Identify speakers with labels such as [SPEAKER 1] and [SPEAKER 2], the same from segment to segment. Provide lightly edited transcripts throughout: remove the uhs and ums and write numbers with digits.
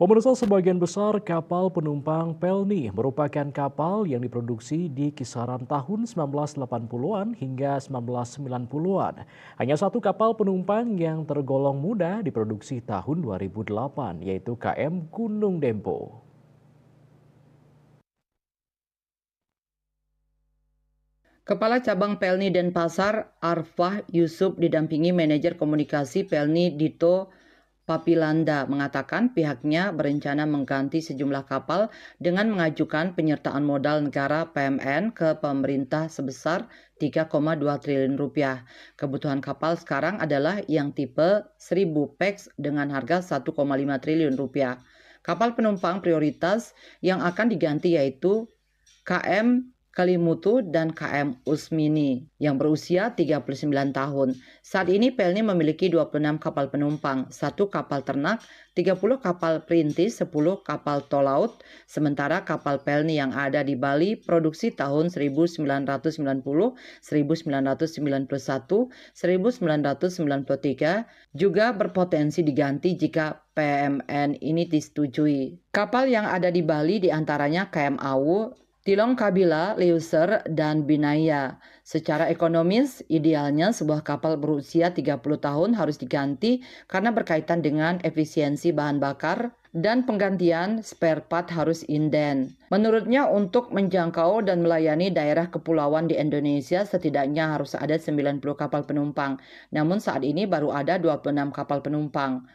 [SPEAKER 1] Pemirsa, sebagian besar kapal penumpang Pelni merupakan kapal yang diproduksi di kisaran tahun 1980-an hingga 1990-an. Hanya satu kapal penumpang yang tergolong muda diproduksi tahun 2008, yaitu KM Gunung Dempo.
[SPEAKER 2] Kepala Cabang Pelni Denpasar, Arfah Yusuf didampingi manajer komunikasi Pelni Dito Papilanda mengatakan pihaknya berencana mengganti sejumlah kapal dengan mengajukan penyertaan modal negara PMN ke pemerintah sebesar 3,2 triliun rupiah. Kebutuhan kapal sekarang adalah yang tipe 1000 PEX dengan harga 1,5 triliun rupiah. Kapal penumpang prioritas yang akan diganti yaitu KM Kalimutu dan KM Usmini yang berusia 39 tahun. Saat ini Pelni memiliki 26 kapal penumpang, 1 kapal ternak, 30 kapal perintis, 10 kapal tol laut, sementara kapal Pelni yang ada di Bali produksi tahun 1990, 1991, 1993 juga berpotensi diganti jika PMN ini disetujui. Kapal yang ada di Bali diantaranya KM Awu, Tilong Kabila, Leuser, dan Binaya. Secara ekonomis, idealnya sebuah kapal berusia 30 tahun harus diganti karena berkaitan dengan efisiensi bahan bakar dan penggantian spare part harus inden. Menurutnya untuk menjangkau dan melayani daerah kepulauan di Indonesia setidaknya harus ada 90 kapal penumpang. Namun saat ini baru ada 26 kapal penumpang.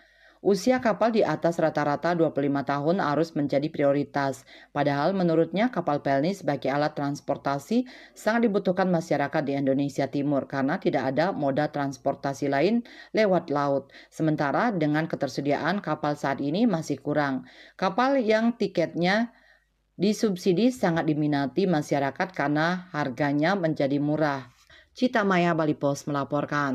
[SPEAKER 2] Usia kapal di atas rata-rata 25 tahun harus menjadi prioritas. Padahal menurutnya kapal Pelni sebagai alat transportasi sangat dibutuhkan masyarakat di Indonesia Timur karena tidak ada moda transportasi lain lewat laut. Sementara dengan ketersediaan kapal saat ini masih kurang. Kapal yang tiketnya disubsidi sangat diminati masyarakat karena harganya menjadi murah. Cita Maya Bali Pos melaporkan.